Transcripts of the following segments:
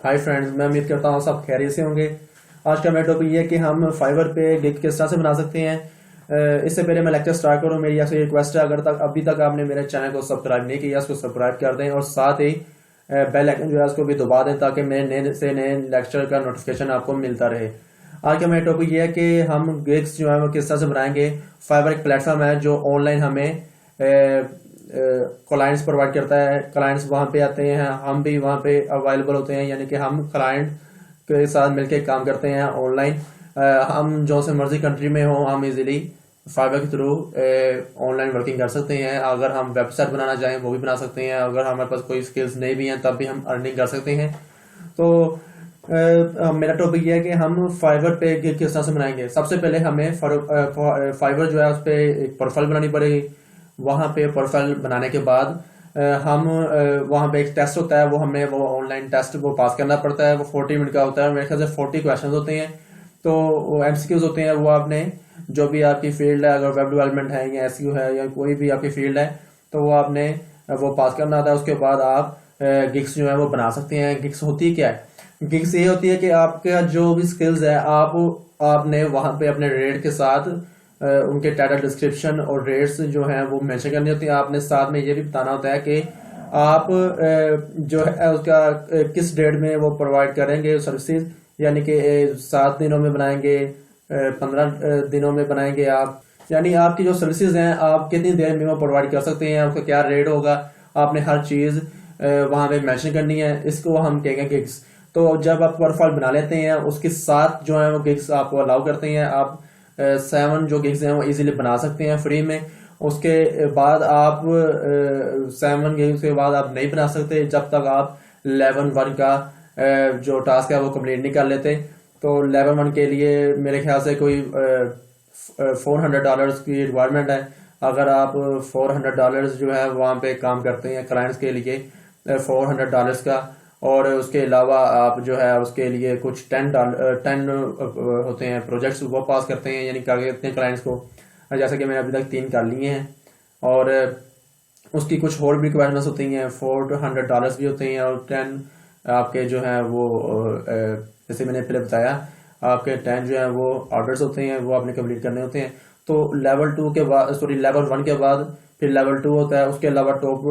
Hi friends, मैं उम्मीद करता हूँ सब खैरियत से होंगे। आज का मेरा टॉपिक ये है कि हम फाइवर पे गिग किस तरह से बना सकते हैं। इससे पहले मैं लेक्चर स्टार्ट करूँ, मेरी आपसे रिक्वेस्ट है, अगर तक अभी तक आपने मेरे चैनल को सब्सक्राइब नहीं किया उसको सब्सक्राइब कर दें और साथ ही बेल आइकन जो है उसको भी दबा दें ताकि मेरे नए से नए लेक्चर का नोटिफिकेशन आपको मिलता रहे। आज का मेरा टॉपिक ये है कि हम गिग्स जो है वो किस तरह से बनाएंगे। फाइवर एक प्लेटफॉर्म है जो ऑनलाइन हमें क्लाइंट्स प्रोवाइड करता है। क्लाइंट्स वहाँ पे आते हैं, हम भी वहाँ पे अवेलेबल होते हैं, यानी कि हम क्लाइंट के साथ मिलकर काम करते हैं ऑनलाइन। हम जो से मर्जी कंट्री में हो हम इजीली फाइवर के थ्रू ऑनलाइन वर्किंग कर सकते हैं। अगर हम वेबसाइट बनाना चाहें वो भी बना सकते हैं। अगर हमारे पास कोई स्किल्स नहीं भी हैं तब भी हम अर्निंग कर सकते हैं। तो मेरा टॉपिक ये है कि हम फाइवर पे किस तरह से बनाएंगे। सबसे पहले हमें फाइवर जो है उस पर एक प्रोफाइल बनानी पड़ेगी। वहाँ पे प्रोफाइल बनाने के बाद हम वहाँ पे एक टेस्ट होता है, वो हमें वो ऑनलाइन टेस्ट वो पास करना पड़ता है। वो 40 मिनट का होता है, मेरे ख्याल से 40 क्वेश्चन होते हैं। तो वो एमसीक्यूज होते हैं, वो आपने जो भी आपकी फील्ड है, अगर वेब डेवलपमेंट है या एसईओ है या कोई भी आपकी फील्ड है, तो वो आपने वो पास करना आता है। उसके बाद आप गिग्स जो है वो बना सकते हैं। गिग्स होती क्या है? गिग्स ये होती है कि आपका जो भी स्किल्स है आपने वहाँ पे अपने रेट के साथ उनके टाइटल डिस्क्रिप्शन और रेट्स जो हैं वो मेंशन करनी होती है। आपने साथ में ये भी बताना होता है कि आप जो है उसका किस डेट में वो प्रोवाइड करेंगे सर्विसेज, यानी कि 7 दिनों में बनाएंगे, 15 दिनों में बनाएंगे आप, यानी आपकी जो सर्विसेज हैं आप कितनी देर में वो प्रोवाइड कर सकते हैं, उसका क्या रेट होगा, आपने हर चीज़ वहाँ पे मेंशन करनी है। इसको हम कहेंगे गिग्स। तो जब आप प्रोफाइल बना लेते हैं उसके साथ जो है वो गिग्स आपको अलाउ करते हैं। आप 7 जो गिग्स हैं वो इजीली बना सकते हैं फ्री में। उसके बाद आप 7 गिग्स के बाद आप नहीं बना सकते जब तक आप लेवल 1 का जो टास्क है वो कंप्लीट नहीं कर लेते। तो लेवल 1 के लिए मेरे ख्याल से कोई $400 की रिक्वायरमेंट है। अगर आप $400 जो है वहाँ पे काम करते हैं क्लाइंट्स के लिए, $400 का, और उसके अलावा आप जो है उसके लिए कुछ 10 होते हैं प्रोजेक्ट्स वो पास करते हैं, यानी करके इतने क्लाइंट्स को, जैसे कि मैंने अभी तक 3 कर लिए हैं। और उसकी कुछ और भी रिक्वायरमेंट्स होती हैं, $400 भी होते हैं, और 10 आपके जो है वो जैसे मैंने पहले बताया आपके 10 जो है वो ऑर्डर्स होते हैं, वो आपने कंप्लीट करने होते हैं। तो लेवल 2 के बाद लेवल 1 के बाद फिर लेवल 2 होता है, उसके अलावा टॉप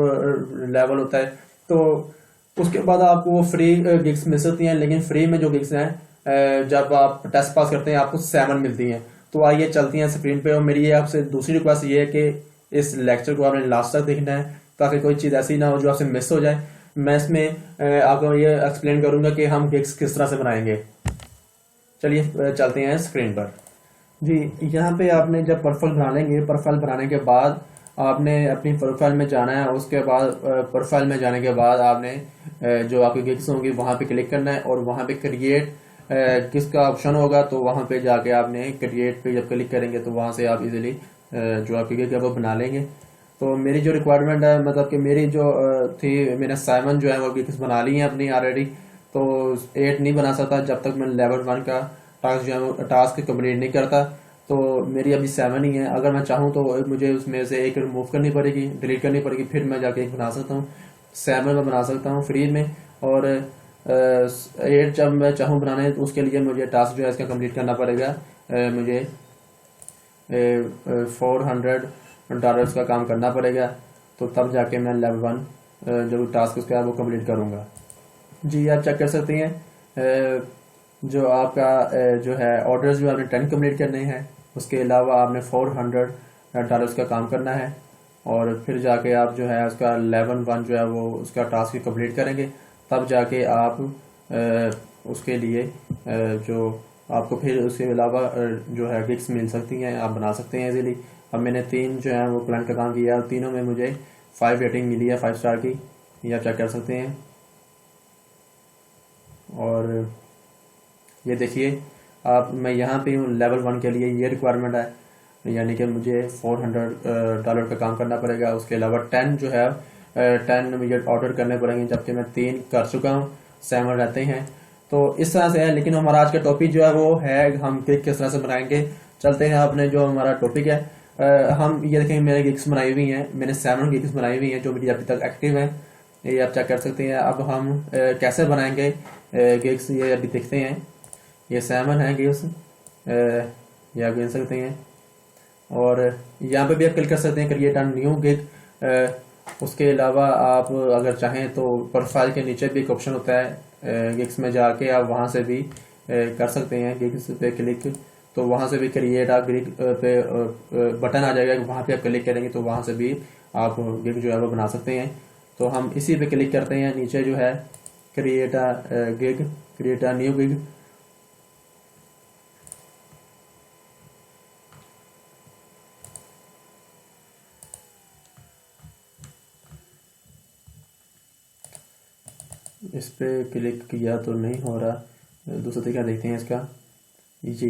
लेवल होता है। तो उसके बाद आपको वो फ्री गिग्स मिल सकती हैं, लेकिन फ्री में जो गिग्स हैं जब आप टेस्ट पास करते हैं आपको 7 मिलती हैं। तो आइए चलती हैं स्क्रीन पे। और मेरी ये आपसे दूसरी रिक्वेस्ट ये है कि इस लेक्चर को आपने लास्ट तक देखना है ताकि कोई चीज़ ऐसी ना हो जो आपसे मिस हो जाए। मैं इसमें आपको ये एक्सप्लेन करूंगा कि हम गिग्स किस तरह से बनाएंगे। चलिए चलते हैं स्क्रीन पर। जी, यहाँ पे आपने जब प्रोफाइल बना लेंगे, प्रोफाइल बनाने के बाद आपने अपनी प्रोफाइल में जाना है। उसके बाद प्रोफाइल में जाने के बाद आपने जो आपकी गिग्स होंगी वहाँ पे क्लिक करना है और वहाँ पे क्रिएट किसका ऑप्शन होगा, तो वहाँ पे जाके आपने क्रिएट पे जब क्लिक करेंगे तो वहाँ से आप इजीली जो आपकी गिग है वो बना लेंगे। तो मेरी जो रिक्वायरमेंट है, मतलब कि मेरी जो थी, मैंने 7 जो है वो गिग्स बना ली हैं अपनी ऑलरेडी। तो 8 नहीं बना सकता जब तक मैं लेवल 1 का टास्क जो है वो टास्क कंप्लीट नहीं करता। तो मेरी अभी 7 ही है। अगर मैं चाहूँ तो मुझे उसमें से एक रिमूव करनी पड़ेगी, डिलीट करनी पड़ेगी, फिर मैं जाके एक बना सकता हूँ। 7 में बना सकता हूँ फ्री में, और 8 जब मैं चाहूँ बनाने तो उसके लिए मुझे टास्क जो है इसका कंप्लीट करना पड़ेगा। मुझे $400 का काम करना पड़ेगा, तो तब जाके मैं लेवल 1 जो टास्क उसका है वो कंप्लीट करूँगा। जी, आप चेक कर सकते हैं जो आपका जो है ऑर्डर्स जो आपने 10 कंप्लीट करने हैं, उसके अलावा आपने $400 का काम करना है, और फिर जाके आप जो है उसका लेवल 1 जो है वो उसका टास्क कंप्लीट करेंगे। तब जाके आप उसके लिए जो आपको फिर उसके अलावा जो है गिग्स मिल सकती हैं, आप बना सकते हैं इजीली। अब मैंने 3 जो है वो क्लाइंट का काम किया, और तीनों में मुझे 5 रेटिंग मिली है, 5 स्टार की, ये आप चेक कर सकते हैं। और ये देखिए आप, मैं यहाँ पे हूँ लेवल 1 के लिए, ये रिक्वायरमेंट है, यानी कि मुझे $400 का काम करना पड़ेगा। उसके अलावा 10 जो है 10 मुझे ऑर्डर करने पड़ेंगे, जबकि मैं 3 कर चुका हूँ, 7 रहते हैं। तो इस तरह से है। लेकिन हमारा आज का टॉपिक जो है वो है हम गिग किस तरह से बनाएंगे। चलते हैं अपने जो हमारा टॉपिक है। हम ये देखेंगे मेरे गिग्स बनाई हुई हैं, मैंने 7 गिग्स बनाई हुई हैं जो मेरी अभी तक एक्टिव हैं। ये आप चेक कर सकते हैं। अब हम कैसे बनाएंगे गिग्स, ये अभी देखते हैं। ये 7 है गिग्स, ये आप गिन सकते हैं। और यहाँ पे भी आप क्लिक कर सकते हैं क्रिएट अ न्यू गिग। उसके अलावा आप अगर चाहें तो प्रोफाइल के नीचे भी एक ऑप्शन होता है, गिग्स में जाके आप वहाँ से भी कर सकते हैं। गिग्स पे क्लिक, तो वहाँ से भी क्रिएट अ गिग पे बटन आ जाएगा, वहाँ पे आप क्लिक करेंगे तो वहाँ से भी आप गिग जो है वो बना सकते हैं। तो हम इसी पे क्लिक करते हैं, नीचे जो है create a gig, create a new gig. इस पे क्लिक किया तो नहीं हो रहा, दूसरा तरीका देखते हैं इसका। जी,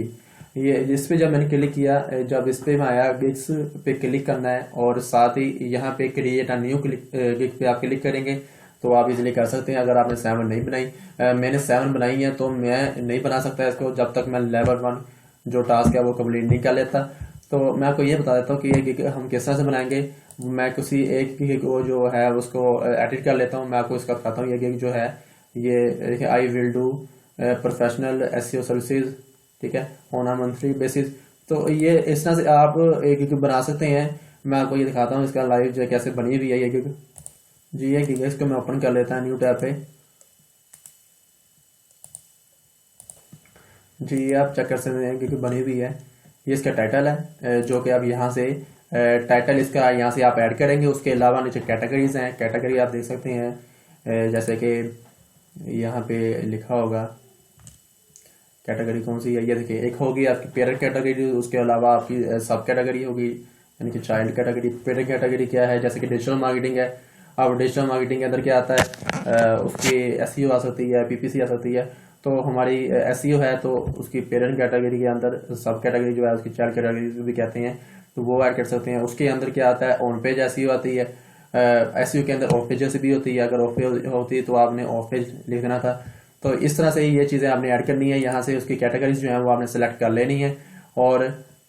ये इस पे जब मैंने क्लिक किया, जब इस पे मैं आया गिग्स पे क्लिक करना है और साथ ही यहाँ पे क्रिएट अ न्यू गिग पे आप क्लिक करेंगे तो आप इजीली कर सकते हैं। अगर आपने 7 नहीं बनाई, मैंने 7 बनाई है तो मैं नहीं बना सकता इसको जब तक मैं लेवल 1 जो टास्क है वो कंप्लीट नहीं कर लेता। तो मैं आपको ये बता देता हूँ कि ये गिग हम किस तरह से बनाएंगे। मैं किसी एक गिग को जो है उसको एडिट कर लेता हूँ। मैं आपको इसका बताता हूँ। ये गिग जो है ये I will do professional SEO services, ठीक है, ऑन अ मंथली बेसिस। तो ये इस तरह से आप एक गिग बना सकते हैं। मैं आपको ये दिखाता हूँ इसका लाइव जो कैसे बनी हुई है ये गिग। जी, ये गिग है, इसको मैं ओपन कर लेता हूँ न्यू टैब पे। जी, ये आप चेक कर सकते हैं गिग बनी हुई है। ये इसका टाइटल है, जो कि आप यहाँ से टाइटल इसका यहाँ से आप ऐड करेंगे। उसके अलावा नीचे कैटेगरीज हैं, कैटेगरी आप देख सकते हैं, जैसे कि यहाँ पे लिखा होगा कैटेगरी कौन सी है। ये देखिए, एक होगी आपकी पेरेंट कैटेगरी, उसके अलावा आपकी सब कैटेगरी होगी यानी कि चाइल्ड कैटेगरी। पेरेंट कैटेगरी क्या है, जैसे कि डिजिटल मार्केटिंग है। अब डिजिटल मार्केटिंग के अंदर क्या आता है, उसकी एसईओ आ सकती है, पीपीसी आ सकती है। तो हमारी एसईओ है तो उसकी पेरेंट कैटेगरी के अंदर सब कैटेगरी जो है उसकी चाइल्ड कैटेगरी भी कहते हैं, तो वो ऐड कर सकते हैं। उसके अंदर क्या आता है, ऑन पेज एसईओ आती है। एसईओ के अंदर ऑफ पेजेस भी होती है। अगर ऑफ पेज होती है तो आपने ऑफ पेज लिखना था। तो इस तरह से ये चीज़ें आपने ऐड करनी है। यहाँ से उसकी कैटेगरीज जो है वो आपने सेलेक्ट कर लेनी है। और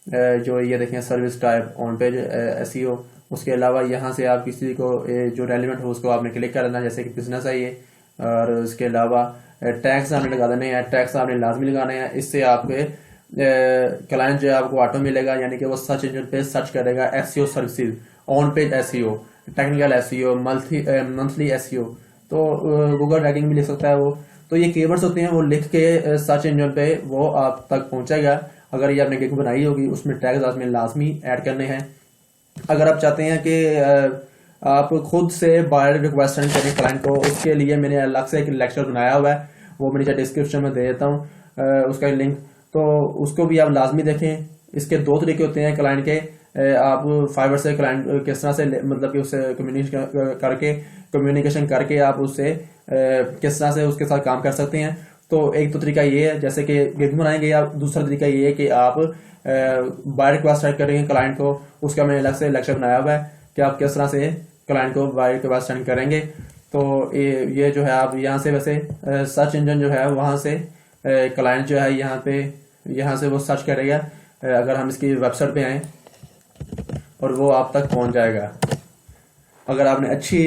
जो ये देखें service type on page SEO, उसके अलावा यहाँ से आप किसी को जो रेलिवेंट हो उसको आपने क्लिक कर लेना, जैसे कि बिजनेस है ये। और उसके अलावा टैक्स आपने लगा देने हैं, टैक्स आपने लाजमी लगाने हैं। इससे आपके क्लाइंट जो है आपको ऑटो मिलेगा, यानी कि वो सर्च इंजन पे सर्च करेगा SEO services, on page SEO, technical SEO, monthly SEO. तो गूगल रैंकिंग भी लिख सकता है वो। तो ये कीवर्ड्स होते हैं, वो लिख के सर्च इंजन पे वो आप तक पहुंचेगा। अगर ये आपने गिग बनाई होगी उसमें टैग्स आपने लाजमी ऐड करने हैं। अगर आप चाहते हैं कि आप खुद से बायर रिक्वेस्ट सेंड करें क्लाइंट को, उसके लिए मैंने अलग से एक लेक्चर बनाया हुआ है, वो मैं नीचे डिस्क्रिप्शन में दे देता हूँ उसका लिंक, तो उसको भी आप लाजमी देखें। इसके 2 तरीके होते हैं क्लाइंट के। आप फाइवर से क्लाइंट किस तरह से मतलब कि उससे कम्युनिकेशन करके आप उससे किस तरह से उसके साथ काम कर सकते हैं। तो एक तो तरीका ये है जैसे कि गिग बनाएंगे, या दूसरा तरीका ये है कि आप बायर रिक्वेस्ट सेंड करेंगे क्लाइंट को। उसका मैंने अलग से लेक्चर बनाया हुआ है कि आप किस तरह से क्लाइंट को बायर रिक्वेस्ट सेंड करेंगे। तो ये जो है आप यहाँ से वैसे सर्च इंजन जो है वहाँ से क्लाइंट जो है यहाँ से वो सर्च करेगा। अगर हम इसकी वेबसाइट पे आए और वो आप तक पहुँच जाएगा। अगर आपने अच्छी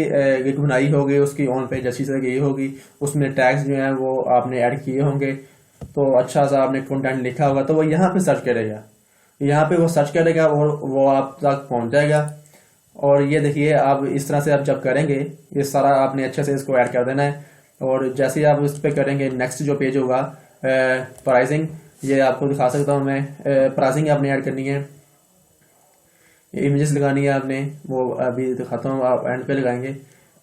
गिग बनाई होगी, उसकी ऑन पेज अच्छी से गई होगी, उसमें टैग्स जो हैं वो आपने ऐड किए होंगे, तो अच्छा सा आपने कंटेंट लिखा होगा, तो वो यहाँ पे सर्च करेगा। यहाँ पे वो सर्च करेगा और वो आप तक पहुँच जाएगा। और ये देखिए, आप इस तरह से आप जब करेंगे, ये सारा आपने अच्छे से इसको ऐड कर देना है। और जैसे ही आप इस पर करेंगे, नेक्स्ट जो पेज होगा प्राइसिंग, ये आपको दिखा सकता हूँ मैं। प्राइसिंग आपने ऐड करनी है, इमेजेस लगानी है आपने, वो अभी दिखाता हूँ, आप एंड पे लगाएंगे।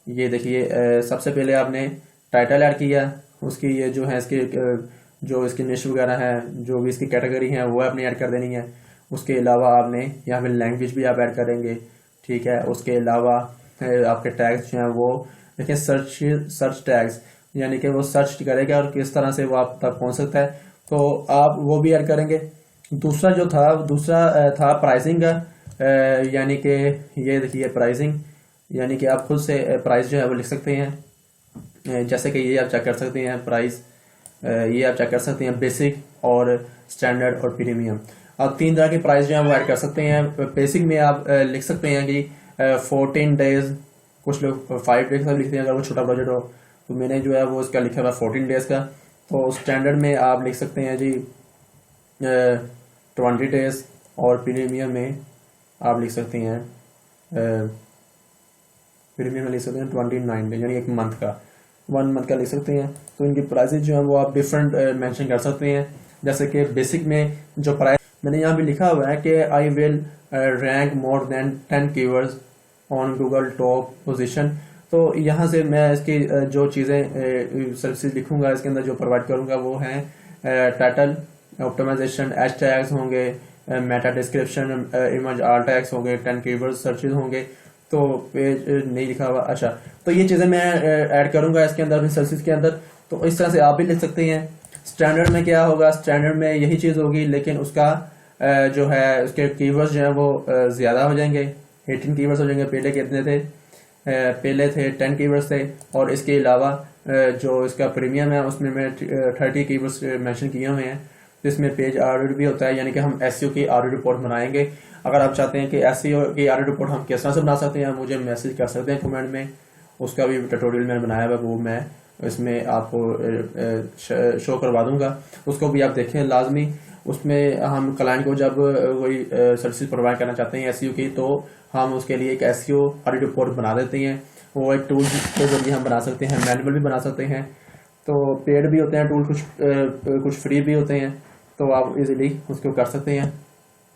ये देखिए, सबसे पहले आपने टाइटल ऐड किया, उसकी ये जो है इसकी जो इसकी निश वगैरह है, जो भी इसकी कैटेगरी है वो आपने ऐड कर देनी है। उसके अलावा आपने यहाँ पे लैंग्वेज भी आप ऐड करेंगे, ठीक है। उसके अलावा आपके टैग्स जो हैं वो देखिए, सर्च टैग्स, यानी कि वो सर्च करेगा और किस तरह से वो आप तक पहुँच सकता है, तो आप वो भी ऐड करेंगे। दूसरा था प्राइसिंग का, यानी कि ये देखिए प्राइसिंग, यानी कि आप खुद से प्राइस जो है वो लिख सकते हैं। जैसे कि ये आप चेक कर सकते हैं प्राइस, ये आप चेक कर सकते हैं बेसिक और स्टैंडर्ड और प्रीमियम। आप 3 तरह के प्राइस जो है वो ऐड कर सकते हैं। बेसिक में आप लिख सकते हैं कि 14 डेज कुछ लोग 5 डेज का लिखते हैं अगर वो छोटा बजट हो। तो मैंने जो है वो इसका लिखा हुआ 14 डेज का। तो स्टैंडर्ड में आप लिख सकते हैं जी 20 डेज, और प्रीमियम में आप लिख सकते हैं प्रीमियम में लिख सकते हैं 29 डेज, यानी 1 मंथ का, 1 मंथ का लिख सकते हैं। तो इनकी प्राइसेज जो है वो आप डिफरेंट मेंशन कर सकते हैं। जैसे कि बेसिक में जो प्राइस मैंने यहाँ भी लिखा हुआ है कि I will rank more than 10 keywords on Google top position. तो यहाँ से मैं इसकी जो चीज़ें सर्विसेज लिखूंगा, इसके अंदर जो प्रोवाइड करूंगा वो हैं टाइटल ऑप्टिमाइजेशन, हैशटैग्स होंगे, Meta description, image alt tags होंगे, 10 कीवर्ड सर्चेज होंगे। तो पेज नहीं लिखा हुआ, अच्छा, तो ये चीज़ें मैं ऐड करूंगा इसके अंदर अपनी सर्विसेज के अंदर। तो इस तरह से आप भी लिख सकते हैं। स्टैंडर्ड में क्या होगा, स्टैंडर्ड में यही चीज़ होगी, लेकिन उसका जो है उसके कीवर्ड्स जो है वो ज़्यादा हो जाएंगे, 18 कीवर्ड्स हो जाएंगे। पहले कितने थे, पहले थे 10 कीवर्ड्स थे, और इसके अलावा जो इसका प्रीमियम है उसमें मैं 30 कीवर्ड्स मेंशन किए हुए हैं। जिसमें पेज ऑडिट भी होता है, यानी कि हम एसईओ की ऑडिट रिपोर्ट बनाएंगे। अगर आप चाहते हैं कि एसईओ की ऑडिट रिपोर्ट हम किस तरह से बना सकते हैं, मुझे मैसेज कर सकते हैं कमेंट में। उसका भी ट्यूटोरियल मैंने बनाया हुआ, वो मैं इसमें आपको शो करवा दूंगा, उसको भी आप देखें लाजमी। उसमें हम क्लाइंट को जब कोई सर्विसेज प्रोवाइड करना चाहते हैं एसईओ की, तो हम उसके लिए एक एसईओ ऑडिट रिपोर्ट बना देते हैं। वो एक टूल के जरिए हम बना सकते हैं, मैनुअल भी बना सकते हैं। तो पेड भी होते हैं टूल, कुछ फ्री भी होते हैं, तो आप इजीली उसको कर सकते हैं।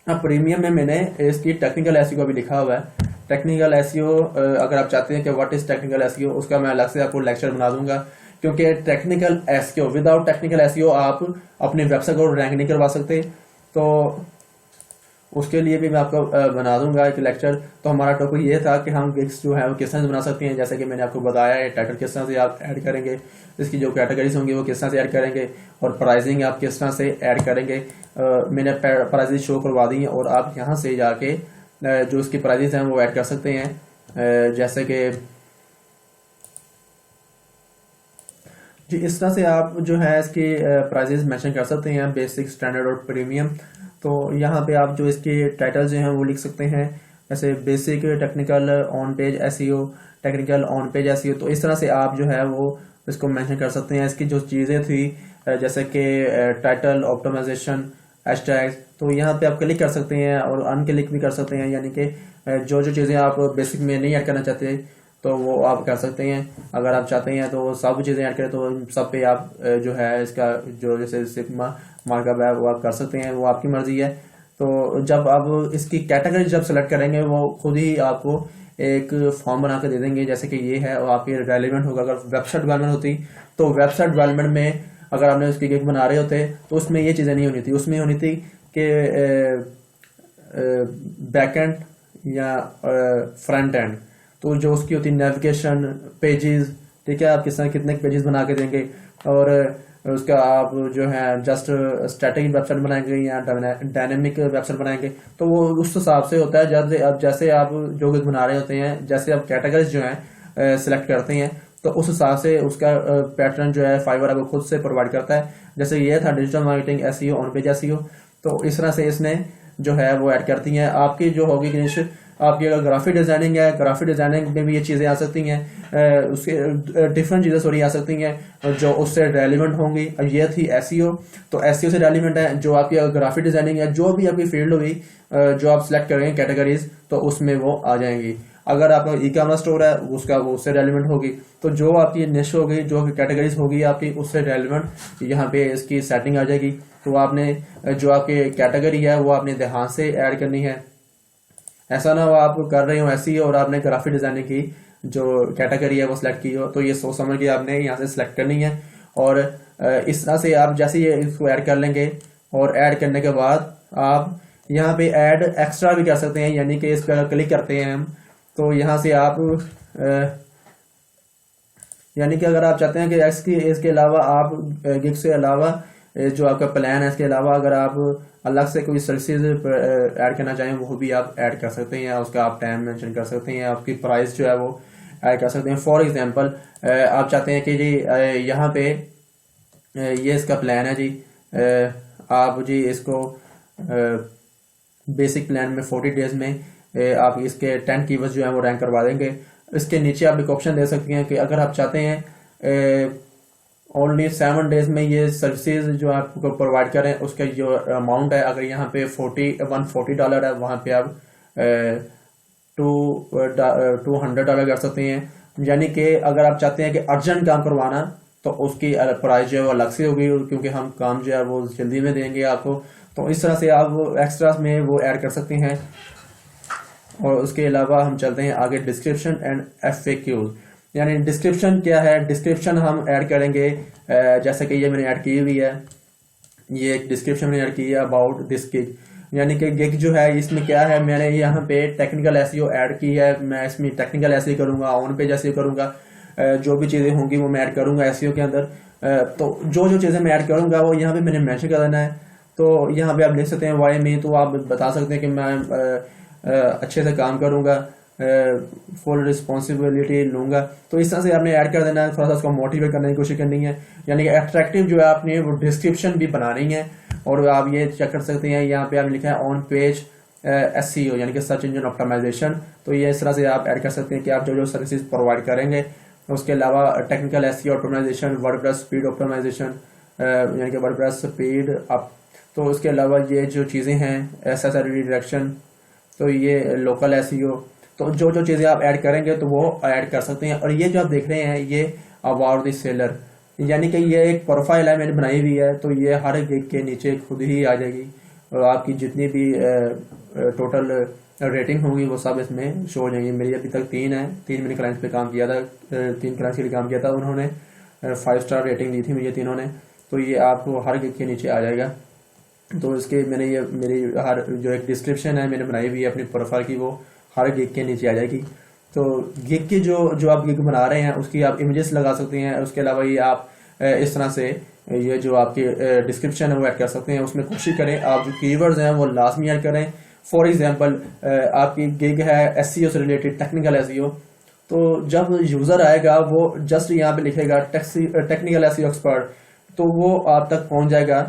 अब प्रीमियम में मैंने इसकी टेक्निकल एसईओ का भी लिखा हुआ है। टेक्निकल एसईओ अगर आप चाहते हैं कि व्हाट इज टेक्निकल एसईओ, उसका मैं अलग से आपको लेक्चर बना दूंगा, क्योंकि technical SEO, without technical SEO आप अपनी वेबसाइट को रैंक नहीं करवा सकते। तो उसके लिए भी मैं आपको बना दूंगा एक लेक्चर। तो हमारा टॉपिक ये था कि हम गिग्स जो है वो किस तरह से बना सकते हैं। जैसे कि मैंने आपको बताया है, टाइटल किस तरह से आप ऐड करेंगे, इसकी जो कैटेगरीज होंगी वो किस तरह से ऐड करेंगे, और प्राइसिंग आप किस तरह से ऐड करेंगे। मैंने प्राइजेज शो करवा दी हैं, और आप यहाँ से जाके जो इसकी प्राइजेज हैं वो ऐड कर सकते हैं। जैसे कि जी इस तरह से आप जो है इसकी प्राइजेज मेंशन कर सकते हैं, बेसिक, स्टैंडर्ड और प्रीमियम। तो यहाँ पे आप जो इसके टाइटल जो हैं वो लिख सकते हैं, जैसे basic, technical, on page SEO, technical, on page SEO. तो इस तरह से आप जो है वो इसको मेंशन कर सकते हैं। इसकी जो चीज़ें थी जैसे कि टाइटल, ऑप्टिमाइजेशन, हैशटैग्स, तो यहाँ पे आप क्लिक कर सकते हैं और अनक्लिक भी कर सकते हैं, यानी कि जो जो चीज़ें आप बेसिक में नहीं ऐड करना चाहते तो वो आप कर सकते हैं। अगर आप चाहते हैं तो सब चीज़ें ऐड करें, तो सब पे आप जो है इसका जो जैसे सिग्मा मार्कअप है वो आप कर सकते हैं, वो आपकी मर्जी है। तो जब आप इसकी कैटेगरी जब सेलेक्ट करेंगे, वो खुद ही आपको एक फॉर्म बना के दे देंगे, जैसे कि ये है, और आपके रेलिवेंट होगा। अगर वेबसाइट डेवलपमेंट होती तो वेबसाइट डेवलपमेंट में अगर आपने उसकी गिग बना रहे होते तो उसमें ये चीज़ें नहीं होनी थी। उसमें होनी थी कि बैकएंड या फ्रंट एंड, तो जो उसकी होती नेविगेशन, पेजेस, ठीक है, आप किस तरह कितने पेजेस बना के देंगे, और उसका आप जो है जस्ट स्टैटिक वेबसाइट बनाएंगे या डायनेमिक वेबसाइट बनाएंगे, तो वो उस हिसाब से होता है। जैसे आप जो कुछ बना रहे होते हैं, जैसे आप कैटेगरीज जो है सिलेक्ट करते हैं, तो उस हिसाब से उसका पैटर्न जो है फाइवर आपको खुद से प्रोवाइड करता है। जैसे ये था digital marketing SEO, on page SEO, तो इस तरह से इसने जो है वो ऐड करती हैं। आपकी जो होगी निश, आपकी अगर ग्राफिक डिजाइनिंग है, ग्राफिक डिजाइनिंग में भी ये चीज़ें आ सकती हैं, उसके डिफरेंट चीज़ें सॉरी आ सकती हैं जो उससे रेलिवेंट होंगी। अब ये थी एसईओ, तो एसईओ से रेलिवेंट है जो आपकी अगर ग्राफिक डिजाइनिंग है, जो भी आपकी फील्ड होगी, जो आप सिलेक्ट करेंगे कैटेगरीज, तो उसमें वो आ जाएंगी। अगर आपका ई कॉमर्स स्टोर है, उसका वो उससे रेलिवेंट होगी। तो जो आपकी निश होगी, जो कैटेगरीज होगी आपकी, उससे रेलिवेंट यहाँ पे इसकी सेटिंग आ जाएगी। तो आपने जो आपकी कैटेगरी है वो आपने ध्यान से ऐड करनी है। ऐसा ना हो आप कर रहे हो ऐसी और आपने ग्राफिक डिजाइनिंग की जो कैटेगरी है वो सिलेक्ट की हो, तो ये सोच समझ के आपने यहाँ से सिलेक्ट करनी है। और इस तरह से आप जैसे ये इसको ऐड कर लेंगे, और ऐड करने के बाद आप यहाँ पे ऐड एक्स्ट्रा भी कर सकते हैं, यानी कि इस पर क्लिक करते हैं हम, तो यहाँ से आप यानी कि अगर आप चाहते हैं कि इसके अलावा आप गिग से अलावा जो आपका प्लान है, इसके अलावा अगर आप अलग से कोई सर्विसेज ऐड करना चाहें, वो भी आप ऐड कर सकते हैं। उसका आप टाइम मेंशन कर सकते हैं, आपकी प्राइस जो है वो ऐड कर सकते हैं। फॉर एग्जांपल आप चाहते हैं कि जी यहाँ पे ये इसका प्लान है जी, आप जी इसको बेसिक प्लान में 40 डेज में आप इसके 10 कीवर्ड्स जो है वो रैंक करवा देंगे। इसके नीचे आप एक ऑप्शन दे सकती हैं कि अगर आप चाहते हैं ओनली 7 डेज में ये सर्विसेज जो आपको प्रोवाइड करें, उसका जो अमाउंट है, अगर यहाँ पे $140 है, वहाँ पे आप $200 कर सकते हैं। यानी कि अगर आप चाहते हैं कि अर्जेंट काम करवाना तो उसकी प्राइस जो है वो अलग से होगी, क्योंकि हम काम जो है वो जल्दी में देंगे आपको। तो इस तरह से आप एक्स्ट्रा में वो ऐड कर सकते हैं। और उसके अलावा हम चलते हैं आगे, डिस्क्रिप्शन एंड FAQs। यानी डिस्क्रिप्शन क्या है? डिस्क्रिप्शन हम ऐड करेंगे जैसे कि ये मैंने ऐड की हुई है, ये एक डिस्क्रिप्शन मैंने ऐड की है अबाउट दिस गिग। यानी कि गिग जो है इसमें क्या है, मैंने यहाँ पे टेक्निकल एसईओ ऐड की है। मैं इसमें टेक्निकल एसईओ करूंगा, ऑन पेज एसईओ करूंगा, जो भी चीज़ें होंगी वो मैं ऐड करूंगा एसईओ के अंदर। तो जो जो चीज़ें मैं ऐड करूंगा वो यहाँ पे मैंने मेंशन कर देना है। तो यहाँ पे आप लिख सकते हैं वाई में, तो आप बता सकते हैं कि मैं अच्छे से काम करूंगा, फुल रिस्पॉन्सिबिलिटी लूंगा। तो इस तरह से आपने ऐड कर देना है, थोड़ा सा उसको मोटिवेट करने की कोशिश करनी है। यानी कि अट्रैक्टिव जो है आपने वो डिस्क्रिप्शन भी बनानी है। और आप ये चेक कर सकते हैं, यहाँ पे आपने लिखा है ऑन पेज SEO यानी कि सर्च इंजन ऑप्टिमाइजेशन। तो ये इस तरह से आप ऐड कर सकते हैं कि आप जो जो सर्विसेज प्रोवाइड करेंगे। उसके अलावा technical SEO optimization, WordPress speed optimization यानी कि वर्डप्रेस स्पीड अप। तो उसके अलावा ये जो चीज़ें हैं, SSL रिडायरेक्शन, तो ये लोकल SEO। तो जो जो चीज़ें आप ऐड करेंगे तो वो ऐड कर सकते हैं। और ये जो आप देख रहे हैं, ये अबाउट द सेलर, यानी कि ये एक प्रोफाइल है मैंने बनाई हुई है। तो ये हर गिग के नीचे खुद ही आ जाएगी, और आपकी जितनी भी टोटल रेटिंग होगी वो सब इसमें शो हो जाएंगी। मेरी अभी तक 3 है, 3 मैंने क्लाइंट्स पे काम किया था, 3 क्लाइंट्स के लिए काम किया था, उन्होंने 5 स्टार रेटिंग दी थी मुझे तीनों ने। तो ये आपको हर गिग के नीचे आ जाएगा। तो इसके मैंने ये मेरी हर जो एक डिस्क्रिप्शन है मैंने बनाई हुई है अपनी प्रोफाइल की, वो हर गिग के नीचे आ जाएगी। तो गिग की जो आप गिग बना रहे हैं उसकी आप इमेजेस लगा सकते हैं। उसके अलावा ये आप इस तरह से ये जो आपकी डिस्क्रिप्शन है वो ऐड कर सकते हैं। उसमें कोशिश करें आप जो कीवर्ड्स हैं वो लाजमी ऐड करें। फॉर एग्जांपल आपकी गिग है SEO से रिलेटेड, टेक्निकल SEO। तो जब यूज़र आएगा वो जस्ट यहाँ पे लिखेगा टेक्निकल SEO एक्सपर्ट, तो वो आप तक पहुँच जाएगा।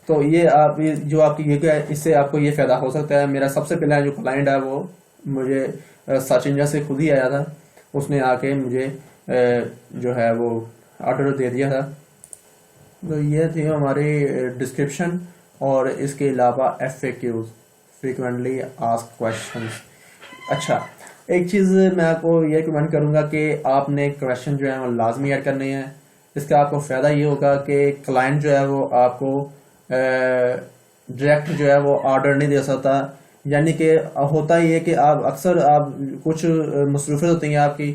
तो ये आप जो आपकी गिग है इससे आपको ये फ़ायदा हो सकता है। मेरा सबसे पहला जो क्लाइंट है वो मुझे सर्च इंजन से खुद ही आया था, उसने आके मुझे जो है वो ऑर्डर दे दिया था। तो ये थी हमारी डिस्क्रिप्शन। और इसके अलावा FAQs, फ्रीक्वेंटली आस्क्ड क्वेश्चंस। अच्छा, एक चीज़ मैं आपको ये रिकमेंड करूँगा कि आपने क्वेश्चन जो है वो लाजमी ऐड करने हैं। इसका आपको फ़ायदा ये होगा कि क्लाइंट जो है वो आपको डायरेक्ट जो है वो ऑर्डर नहीं दे सकता। यानी कि होता ही है कि आप अक्सर आप कुछ मसरूफियत होती हैं आपकी,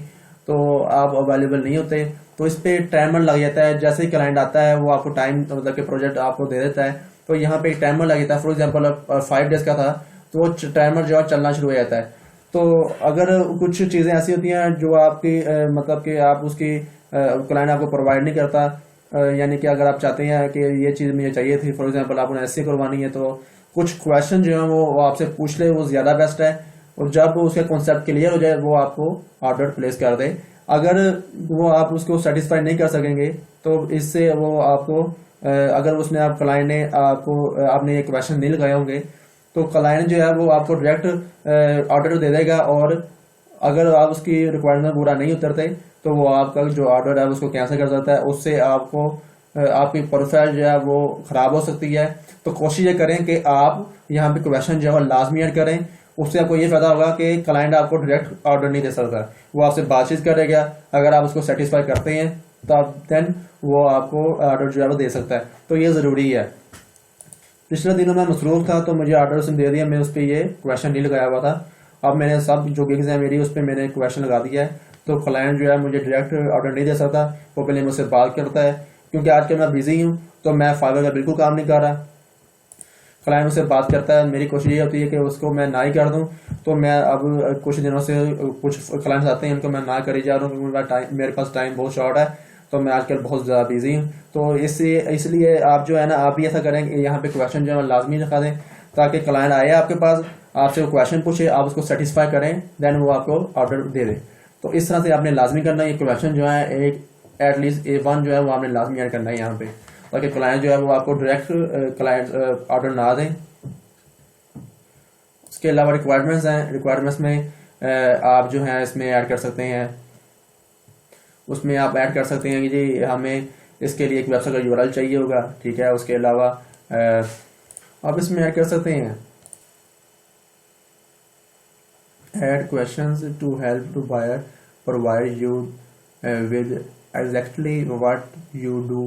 तो आप अवेलेबल नहीं होते, तो इस पर टाइमर लग जाता है। जैसे ही क्लाइंट आता है वो आपको टाइम मतलब कि प्रोजेक्ट आपको दे देता है, तो यहाँ पे एक टाइमर लग जाता है। फॉर एग्जांपल 5 डेज का था तो वो टाइमर जो है चलना शुरू हो जाता है। तो अगर कुछ चीज़ें ऐसी होती हैं जो आपकी मतलब कि आप उसकी क्लाइंट आपको प्रोवाइड नहीं करता, यानी कि अगर आप चाहते हैं कि ये चीज़ मुझे चाहिए थी, फॉर एग्जांपल आपने ऐसे करवानी है, तो कुछ क्वेश्चन जो है वो आपसे पूछ ले, वो ज़्यादा बेस्ट है। और जब उसका कॉन्सेप्ट क्लियर हो जाए वो आपको ऑर्डर प्लेस कर दे। अगर वो आप उसको सेटिस्फाई नहीं कर सकेंगे तो इससे वो आपको अगर उसने आप क्लाइंट ने आपने ये क्वेश्चन नहीं लगाए होंगे तो क्लाइंट जो है वो आपको डायरेक्ट ऑर्डर दे देगा। और अगर आप उसकी रिक्वायरमेंट पूरा नहीं उतरते तो वो आपका जो ऑर्डर है उसको कैंसिल कर देता है। उससे आपको आपकी प्रोफाइल जो है वो खराब हो सकती है। तो कोशिश ये करें कि आप यहाँ पे क्वेश्चन जो है लाजमी ऐड करें। उससे आपको ये फायदा होगा कि क्लाइंट आपको डायरेक्ट ऑर्डर नहीं दे सकता, वो आपसे बातचीत करेगा। अगर आप उसको सेटिस्फाई करते हैं तब देन वो आपको ऑर्डर जो है वो दे सकता है। तो ये ज़रूरी है। पिछले दिनों में मसरूफ था तो मुझे ऑर्डर उसने दे दिया, मैं उस पर ये क्वेश्चन नहीं लगाया हुआ था। अब मैंने सब जो गिग्स हैं मेरी उस पर मैंने क्वेश्चन लगा दिया है। तो क्लाइंट जो है मुझे डायरेक्ट ऑर्डर नहीं दे सकता, वो पहले मुझसे बात करता है। क्योंकि आजकल मैं बिजी हूँ तो मैं फाइवर का बिल्कुल काम नहीं कर रहा। क्लाइंट मुझसे बात करता है, मेरी कोशिश ये होती है कि उसको मैं ना ही कर दूं। तो मैं अब कुछ दिनों से कुछ क्लाइंट्स आते हैं उनको मैं ना कर ही जा रहा हूँ, क्योंकि मेरे पास टाइम बहुत शॉर्ट है। तो मैं आजकल बहुत ज़्यादा बिजी हूँ। तो इसलिए आप जो है ना, आप भी ऐसा करें कि यहाँ पे क्वेश्चन जो है लाजमी लिखा दें, ताकि क्लाइंट आए आपके पास, आपसे वो क्वेश्चन पूछे, आप उसको सेटिस्फाई करें, देन वो आपको ऑर्डर दे दे। तो इस तरह से आपने लाजमी करना है। ये क्वेश्चन जो है एक एटलीस्ट A1 जो है वो आपने लाजमी ऐड करना है यहाँ पे, ताकि क्लाइंट जो है वो आपको डायरेक्ट क्लाइंट ऑर्डर ना दें। उसके अलावा रिक्वायरमेंट्स हैं, रिक्वायरमेंट्स में आप जो है इसमें ऐड कर सकते हैं उसमें आप ऐड कर सकते हैं कि जी हमें इसके लिए एक वेबसाइट का यूआरएल चाहिए होगा, ठीक है। उसके अलावा आप इसमें ऐड कर सकते हैं add questions to help to buyer provide you with exactly what you do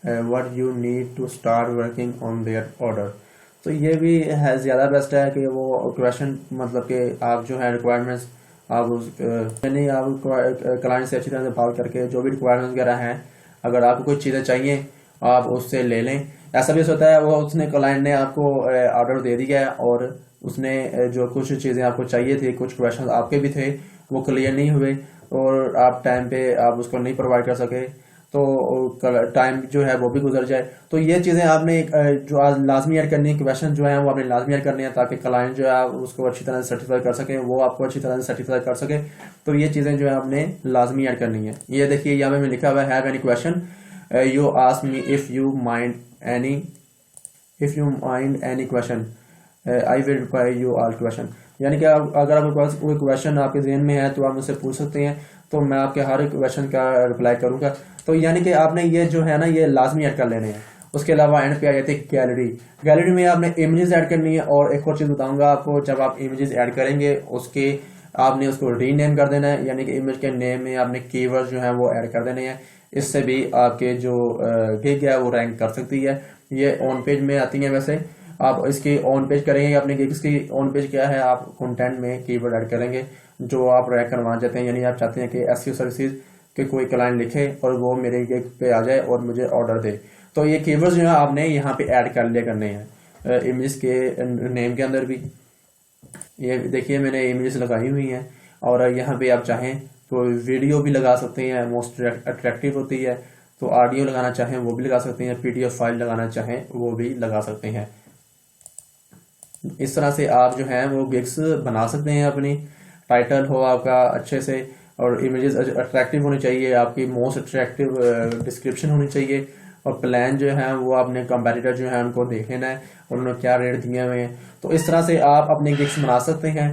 what you need to start working on their order. तो ये भी है ज़्यादा बेस्ट है कि वो क्वेश्चन मतलब कि आप जो है रिक्वायरमेंट्स आप उस यानी आप क्लाइंट से अच्छी तरह से बात करके जो भी रिक्वायरमेंट्स वगैरह हैं, अगर आपको कुछ चीज़ें चाहिए आप उससे ले लें। ऐसा भी होता है वो उसने क्लाइंट ने आपको ऑर्डर दे दिया है और उसने जो कुछ चीज़ें आपको चाहिए थी, कुछ क्वेश्चन आपके भी थे, वो क्लियर नहीं हुए और आप टाइम पे आप उसको नहीं प्रोवाइड कर सके, तो टाइम जो है वो भी गुजर जाए। तो ये चीज़ें आपने जो आज लाजमी ऐड करनी है, क्वेश्चन जो है वो आपने लाजमी ऐड करनी है ताकि क्लाइंट जो है उसको अच्छी तरह से सर्टिफाई कर सके, वो आपको अच्छी तरह से सर्टिफाई कर सके। तो ये चीज़ें जो है आपने लाजमी ऐड करनी है। ये देखिए यहाँ पे लिखा हुआ है have any question you ask me if you mind any question I will reply you all question. यानी कि अगर आपके पास कोई क्वेश्चन आपके जहन में है तो आप मुझसे पूछ सकते हैं, तो मैं आपके हर क्वेश्चन का रिप्लाई करूंगा। तो यानी कि आपने ये जो है ना ये लाजमी ऐड कर लेने हैं। उसके अलावा एंड पे आ जाती है गैलरी। गैलरी में आपने इमेजेस ऐड करनी है और एक और चीज़ बताऊंगा आपको, जब आप इमेजेस ऐड करेंगे उसके आपने उसको रीनेम कर देना है, यानी कि इमेज के नेम में आपने कीवर्ड जो है वो ऐड कर देने हैं। इससे भी आपके जो गिग है वो रैंक कर सकती है। ये ऑन पेज में आती है। वैसे आप इसकी ऑन पेज करेंगे, अपने गिग्स की ऑन पेज क्या है, आप कंटेंट में कीवर्ड ऐड करेंगे जो आप रैंक करवाना चाहते हैं। यानी आप चाहते हैं कि एसईओ सर्विसेज के कोई क्लाइंट लिखे और वो मेरे गिग पे आ जाए और मुझे ऑर्डर दे, तो ये कीवर्ड्स जो है आपने यहाँ पे ऐड कर लिया करने हैं इमेज के नेम के अंदर भी। ये देखिए मैंने इमेजेस लगाई हुई हैं और यहाँ पे आप चाहें तो वीडियो भी लगा सकते हैं, मोस्ट अट्रैक्टिव होती है। तो ऑडियो लगाना चाहें वो भी लगा सकते हैं, पीडीएफ फाइल लगाना चाहें वो भी लगा सकते हैं। इस तरह से आप जो है वो गिग्स बना सकते हैं। अपनी टाइटल हो आपका अच्छे से और इमेजेस अट्रैक्टिव होनी चाहिए, आपकी मोस्ट अट्रैक्टिव डिस्क्रिप्शन होनी चाहिए और प्लान जो है वो आपने कंपैटिटर जो है उनको देख लेना है उन्होंने क्या रेट दिए हुए हैं। तो इस तरह से आप अपने गिग्स बना सकते हैं।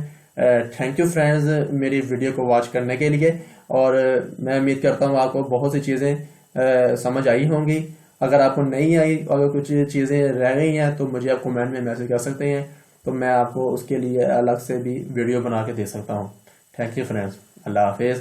थैंक यू फ्रेंड्स मेरी वीडियो को वॉच करने के लिए और मैं उम्मीद करता हूँ आपको बहुत सी चीज़ें समझ आई होंगी। अगर आपको नहीं आई, अगर कुछ चीज़ें रह गई हैं तो मुझे आप कमेंट में मैसेज कर सकते हैं, तो मैं आपको उसके लिए अलग से भी वीडियो बना के दे सकता हूँ। थैंक यू फ्रेंड्स, अल्लाह हाफिज़।